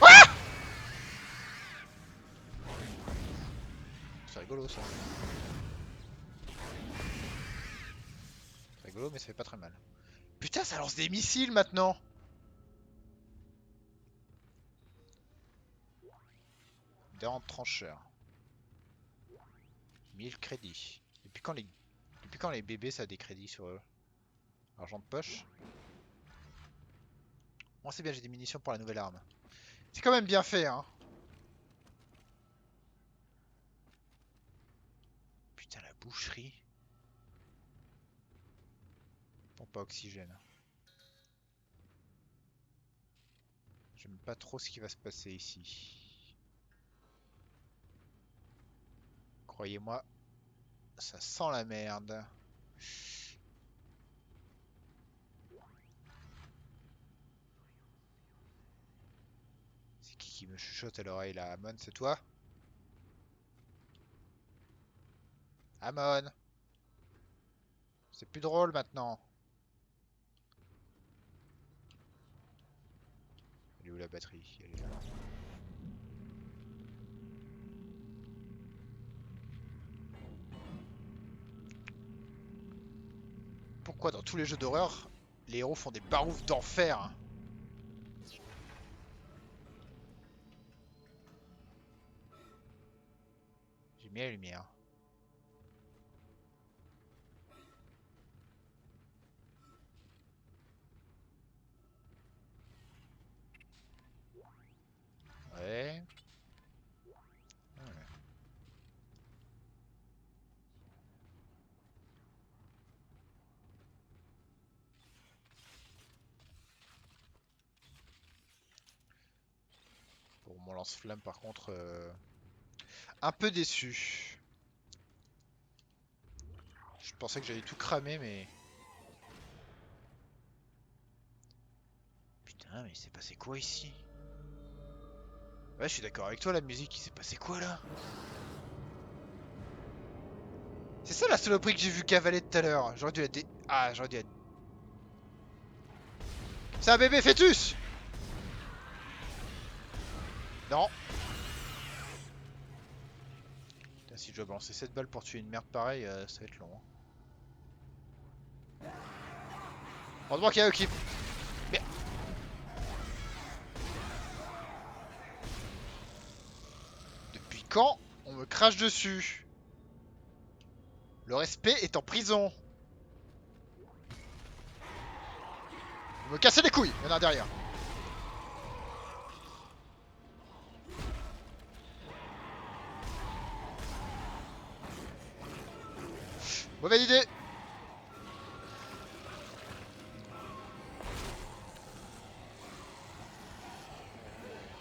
Ah! C'est rigolo ça. C'est rigolo mais ça fait pas très mal. Putain ça lance des missiles maintenant. Des trancheurs. 1000 crédits. Depuis quand les bébés ça a des crédits sur eux? Argent de poche. Bon c'est bien j'ai des munitions pour la nouvelle arme. C'est quand même bien fait hein. Boucherie. Pompe à oxygène. J'aime pas trop ce qui va se passer ici. Croyez-moi, ça sent la merde. C'est qui me chuchote à l'oreille là? Amon, c'est toi? Amon! C'est plus drôle maintenant. Elle est où la batterie? Elle est là. Pourquoi dans tous les jeux d'horreur, les héros font des baroufs d'enfer? J'ai mis la lumière. Ouais. Ouais. Pour mon lance-flamme par contre, un peu déçu. Je pensais que j'allais tout cramer mais... Putain mais il s'est passé quoi ici? Ouais je suis d'accord avec toi la musique, il s'est passé quoi là? C'est ça la saloperie que j'ai vu cavaler tout à l'heure. J'aurais dû la dé... Ah j'aurais dû la... C'est un bébé fœtus! Non. Putain, si je dois balancer 7 balles pour tuer une merde pareille, ça va être long. Hein. Heureusement qu'il y a eux qui... Merde. Depuis quand on me crache dessus? Le respect est en prison. Vous me cassez les couilles, il y en a un derrière. Mauvaise idée.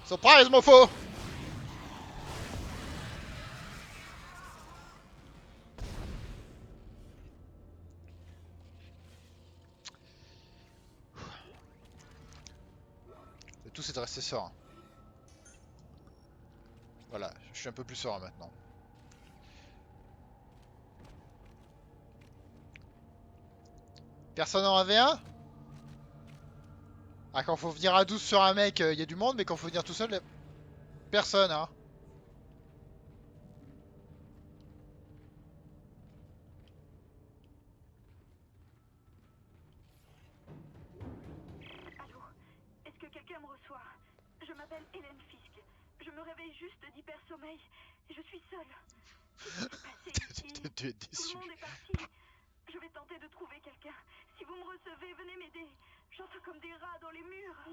Surprise, mofo. Le tout c'est de rester serein. Voilà, je suis un peu plus serein maintenant. Personne en avait un? Ah, quand faut venir à 12 sur un mec, il y a du monde, mais quand faut venir tout seul, personne, hein. Allô? Est-ce que quelqu'un me reçoit? Je m'appelle Hélène Fisk. Je me réveille juste d'hypersommeil. Je suis seule. Qu'est-ce qui s'est passé ici? Tu es Tout déçu. le monde est parti. Je vais tenter de trouver quelqu'un. Si vous me recevez, venez m'aider. J'entends comme des rats dans les murs.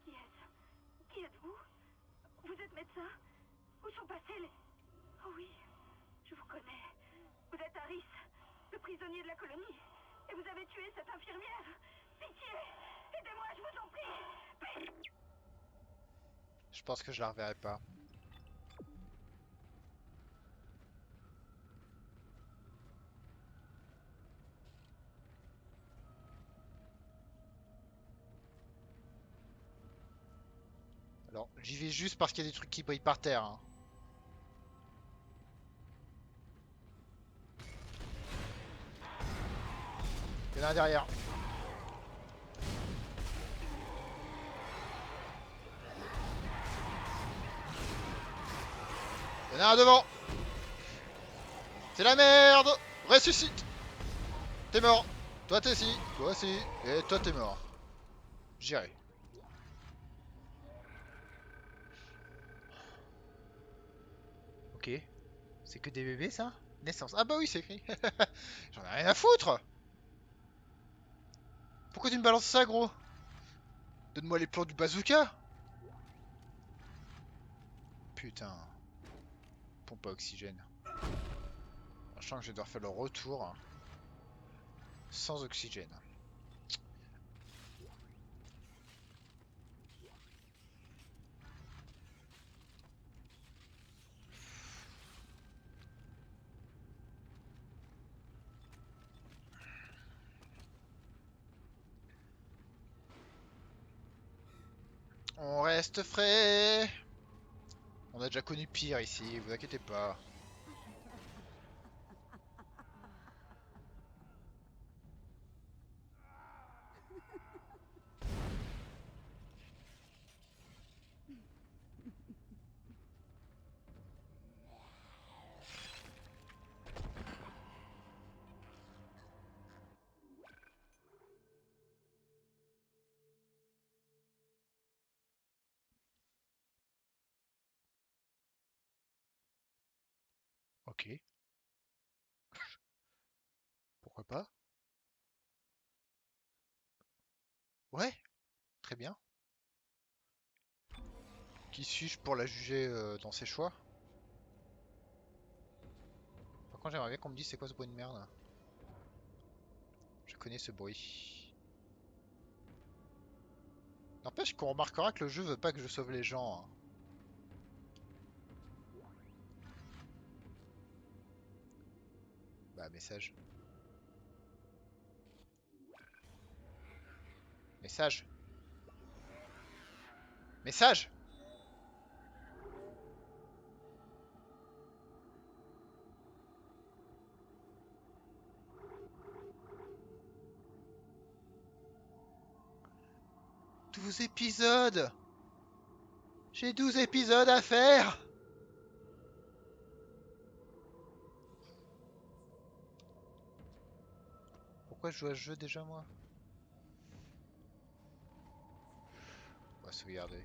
Qui est-ce? Qui êtes-vous? Vous êtes médecin? Où sont passés les... Oh oui, je vous connais. Vous êtes Harris, le prisonnier de la colonie. Et vous avez tué cette infirmière. Pitié! Aidez-moi, je vous en prie! Je pense que je la reverrai pas. Alors, j'y vais juste parce qu'il y a des trucs qui brillent par terre. Hein. Il y en a un derrière. Il y en a un devant. C'est la merde. Ressuscite. T'es mort. Toi t'es ici. Toi aussi. Et toi t'es mort. J'irai. Ok. C'est que des bébés ça? Naissance. Ah bah oui c'est écrit. J'en ai rien à foutre. Pourquoi tu me balances ça gros? Donne-moi les plans du bazooka. Putain. Pompe à oxygène. Sachant que je vais devoir faire le retour sans oxygène. On reste frais. On a déjà connu pire ici, vous inquiétez pas. Ok, pourquoi pas? Ouais, très bien. Qui suis-je pour la juger dans ses choix? Par contre, j'aimerais bien qu'on me dise c'est quoi ce bruit de merde. Je connais ce bruit. N'empêche qu'on remarquera que le jeu veut pas que je sauve les gens, hein. Bah, message. Message. Message! 12 épisodes! J'ai 12 épisodes à faire! Pourquoi je joue à ce jeu déjà, moi? On va sauvegarder.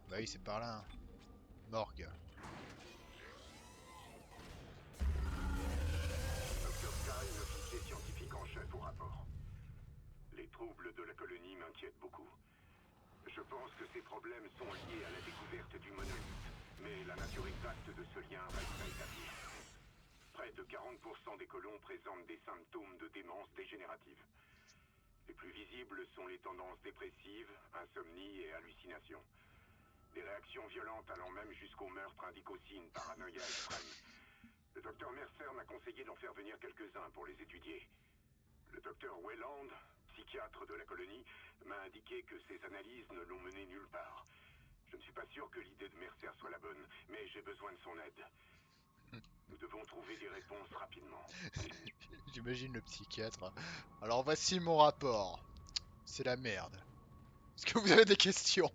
Bah oui, c'est par là, hein. Morgue. Dr. Stein, officier scientifique en chef au rapport. Les troubles de la colonie m'inquiètent beaucoup. Je pense que ces problèmes sont liés à la découverte du monolithe, mais la nature exacte de ce lien reste à établir. Près de 40% des colons présentent des symptômes de démence dégénérative. Les plus visibles sont les tendances dépressives, insomnie et hallucinations. Des réactions violentes allant même jusqu'au meurtre indiquent aussi une paranoïa extrême. Le docteur Mercer m'a conseillé d'en faire venir quelques-uns pour les étudier. Le docteur Wayland, psychiatre de la colonie, m'a indiqué que ces analyses ne l'ont mené nulle part. Je ne suis pas sûr que l'idée de Mercer soit la bonne, mais j'ai besoin de son aide. Nous devons trouver des réponses rapidement. J'imagine le psychiatre. Alors voici mon rapport. C'est la merde. Est-ce que vous avez des questions?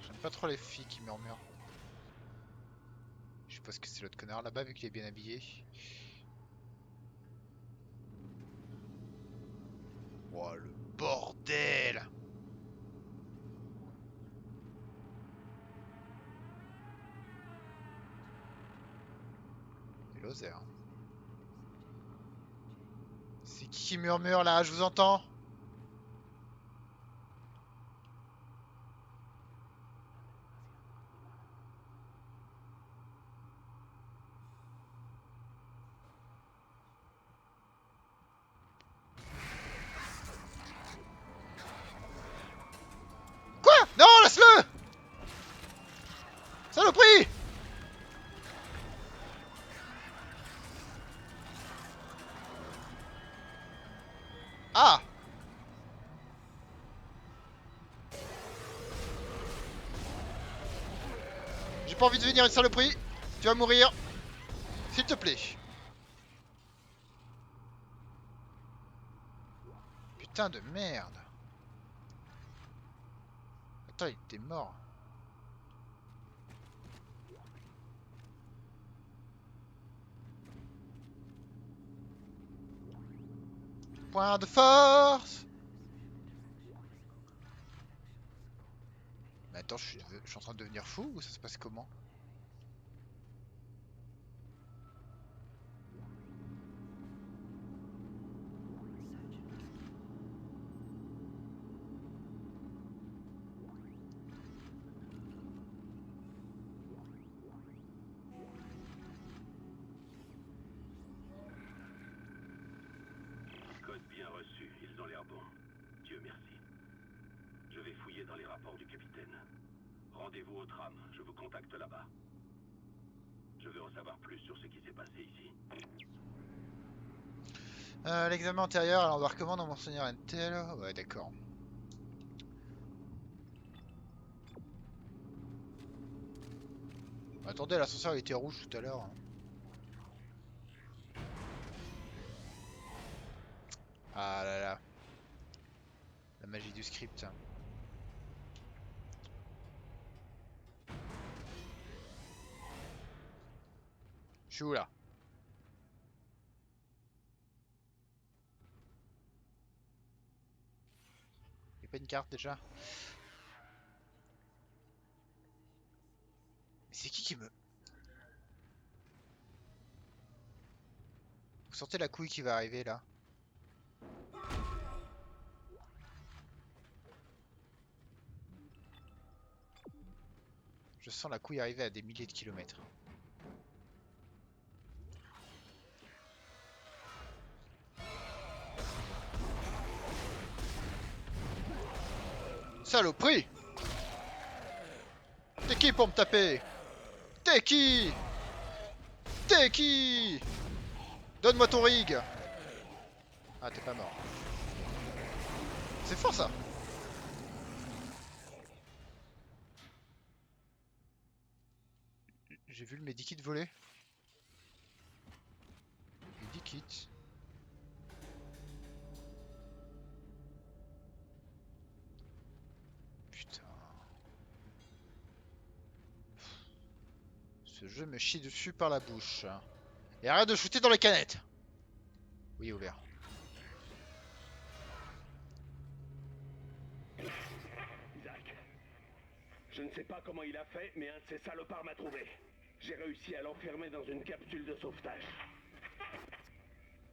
J'aime pas trop les filles qui murmurent. Je suppose que c'est l'autre connard là-bas vu qu'il est bien habillé. Oh le bordel! C'est Lozère. C'est qui murmure là? Je vous entends? Quoi? Non, laisse-le! Saloperie! Ah! J'ai pas envie de venir une saloperie. Tu vas mourir. S'il te plaît. Putain de merde. Attends, il était mort. Point de force. Mais attends, je suis en train de devenir fou ou ça se passe comment? Code bien reçu, ils ont l'air bons. Dieu merci. Je vais fouiller dans les rapports du capitaine. Rendez-vous au tram, je vous contacte là-bas. Je veux en savoir plus sur ce qui s'est passé ici. L'examen antérieur, alors embarquement dans Monseigneur Intel. Ouais, d'accord. Attendez, l'ascenseur il était rouge tout à l'heure. Ah là là. La magie du script. Je suis où là? Y'a pas une carte déjà? Mais c'est qui me... Vous sentez la couille qui va arriver là? Je sens la couille arriver à des milliers de kilomètres. Saloperie! T'es qui pour me taper? T'es qui? T'es qui? Donne-moi ton rig! Ah, t'es pas mort. C'est fort ça! J'ai vu le medikit voler. Medikit. Putain. Ce jeu me chie dessus par la bouche. Et arrête de shooter dans les canettes! Oui, ouvert. Isaac. Je ne sais pas comment il a fait, mais un de ces salopards m'a trouvé. J'ai réussi à l'enfermer dans une capsule de sauvetage.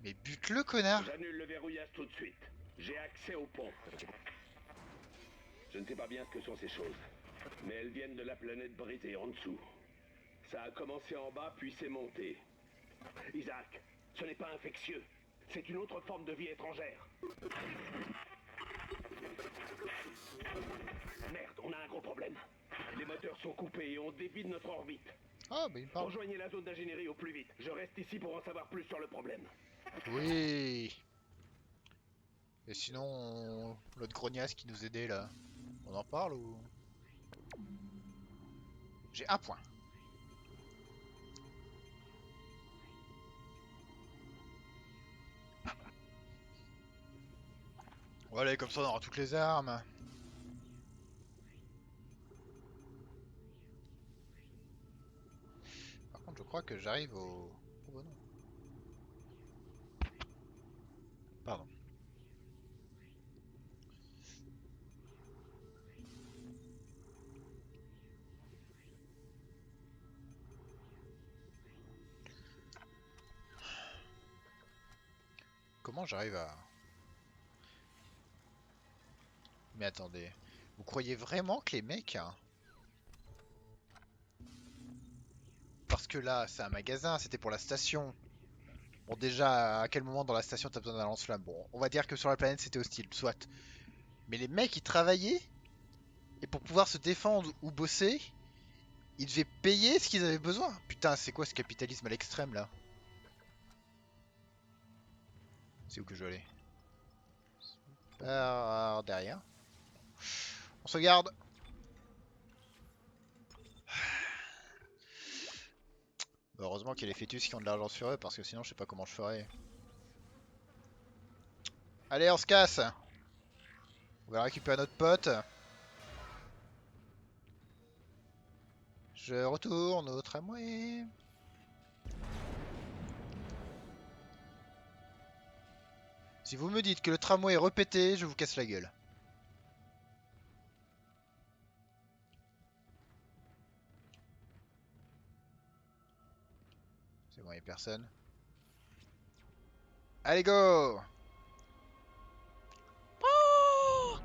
Mais bute-le, connard! J'annule le verrouillage tout de suite. J'ai accès au pont. Je ne sais pas bien ce que sont ces choses, mais elles viennent de la planète brisée en dessous. Ça a commencé en bas, puis c'est monté. Isaac, ce n'est pas infectieux. C'est une autre forme de vie étrangère. Merde, on a un gros problème. Les moteurs sont coupés et on dévide notre orbite. Ah, bah il me parle. Rejoignez la zone d'ingénierie au plus vite. Je reste ici pour en savoir plus sur le problème. Oui. Et sinon, l'autre grognasse qui nous aidait là, on en parle ou... J'ai un point. Bon, allez, comme ça on aura toutes les armes. Par contre, je crois que j'arrive au... Oh bah non. Pardon. Comment j'arrive à... Mais attendez. Vous croyez vraiment que les mecs... hein, parce que là, c'est un magasin, c'était pour la station. Bon, déjà, à quel moment dans la station t'as besoin d'un lance-flamme? Bon, on va dire que sur la planète c'était hostile, soit. Mais les mecs, ils travaillaient, et pour pouvoir se défendre ou bosser, ils devaient payer ce qu'ils avaient besoin. Putain, c'est quoi ce capitalisme à l'extrême là? C'est où que je vais aller? Par derrière. On se garde. Heureusement qu'il y a les fœtus qui ont de l'argent sur eux, parce que sinon je sais pas comment je ferais. Allez, on se casse. On va récupérer notre pote. Je retourne au tramway. Si vous me dites que le tramway est repété, je vous casse la gueule. C'est bon, il n'y a personne. Allez, go! Oh,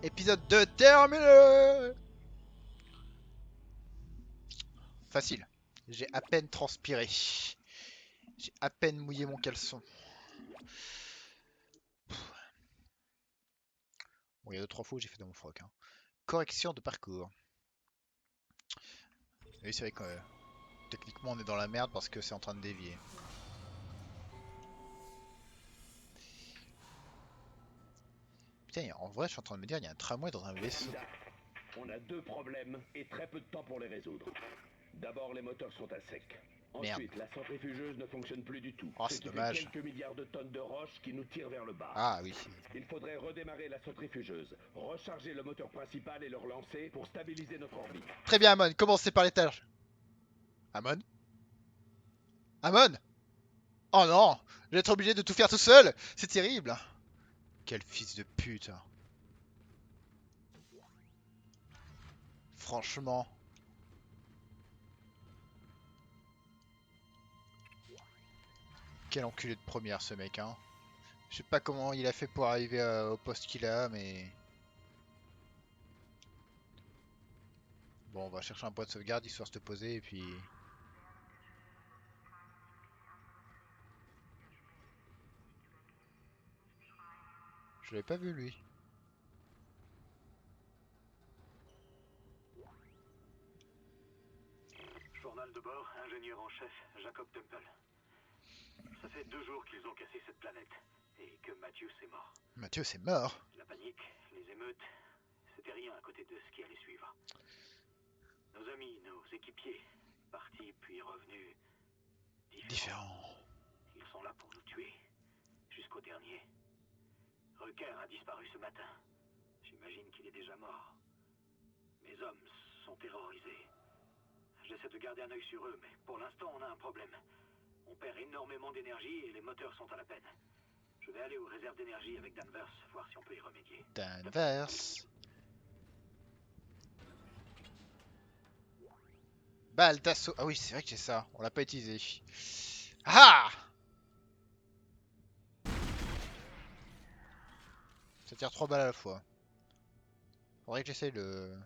épisode 2 terminé! Facile. J'ai à peine transpiré. J'ai à peine mouillé mon caleçon. Bon, il y a 2-3 fois où j'ai fait dans mon froc. Hein. Correction de parcours. Oui, c'est vrai que techniquement on est dans la merde parce que c'est en train de dévier. Putain, en vrai, je suis en train de me dire, il y a un tramway dans un vaisseau. On a 2 problèmes et très peu de temps pour les résoudre. D'abord, les moteurs sont à sec. Ensuite, la centrifugeuse ne fonctionne plus du tout. Oh, Ce c'est qui fait dommage. quelques milliards de tonnes de roches qui nous tirent vers le bas. Ah oui. Il faudrait redémarrer la centrifugeuse, recharger le moteur principal et le relancer pour stabiliser notre orbite. Très bien, Amon, commencez par l'étage. Amon? Amon? Oh non! Je vais être obligé de tout faire tout seul! C'est terrible! Quel fils de pute! Franchement. Quel enculé de première ce mec, hein. Je sais pas comment il a fait pour arriver au poste qu'il a, mais... Bon, on va chercher un point de sauvegarde, histoire de se poser, et puis... Je l'avais pas vu, lui. Journal de bord, ingénieur en chef, Jacob Temple. Ça fait 2 jours qu'ils ont cassé cette planète, et que Matthews est mort. Mathieu, c'est mort. La panique, les émeutes, c'était rien à côté de ce qui allait suivre. Nos amis, nos équipiers, partis puis revenus, Différent. Ils sont là pour nous tuer, jusqu'au dernier. Rucker a disparu ce matin. J'imagine qu'il est déjà mort. Mes hommes sont terrorisés. J'essaie de garder un œil sur eux, mais pour l'instant on a un problème. On perd énormément d'énergie et les moteurs sont à la peine. Je vais aller aux réserves d'énergie avec Danvers, voir si on peut y remédier. Danvers. Balle d'assaut. Ah oui, c'est vrai que j'ai ça. On l'a pas utilisé. Ah! Ça tire 3 balles à la fois. Faudrait que j'essaye le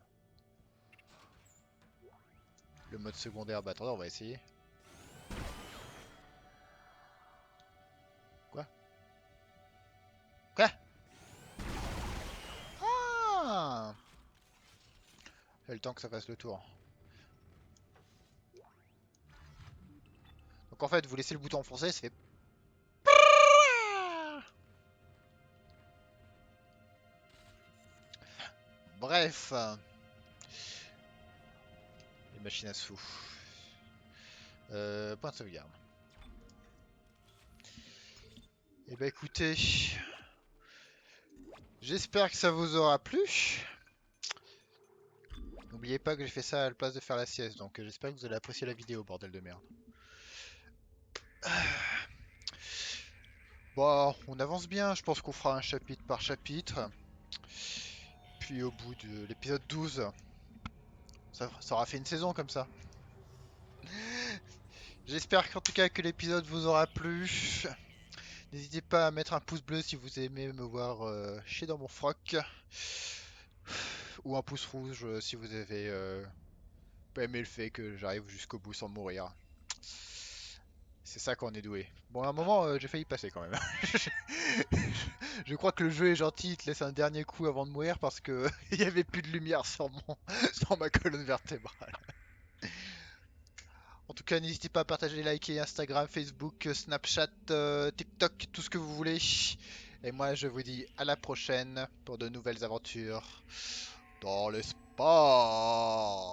mode secondaire. Bah attendez, on va essayer. Quoi? Quoi? Ah! J'ai le temps que ça fasse le tour. Donc en fait, vous laissez le bouton enfoncé, ça fait... Bref. Les machines à sous. Point de sauvegarde. Et bah écoutez, j'espère que ça vous aura plu. N'oubliez pas que j'ai fait ça à la place de faire la sieste, donc j'espère que vous allez apprécier la vidéo, bordel de merde. Bon, on avance bien, je pense qu'on fera un chapitre par chapitre. Puis au bout de l'épisode 12, ça aura fait une saison comme ça. J'espère qu'en tout cas que l'épisode vous aura plu. N'hésitez pas à mettre un pouce bleu si vous aimez me voir chier dans mon froc. Ou un pouce rouge si vous avez pas aimé le fait que j'arrive jusqu'au bout sans mourir. C'est ça qu'on est doué. Bon, à un moment, j'ai failli passer quand même. Je crois que le jeu est gentil, il te laisse un dernier coup avant de mourir parce que il y avait plus de lumière sur sur ma colonne vertébrale. En tout cas, n'hésitez pas à partager, liker Instagram, Facebook, Snapchat, TikTok, tout ce que vous voulez. Et moi, je vous dis à la prochaine pour de nouvelles aventures dans l'espace.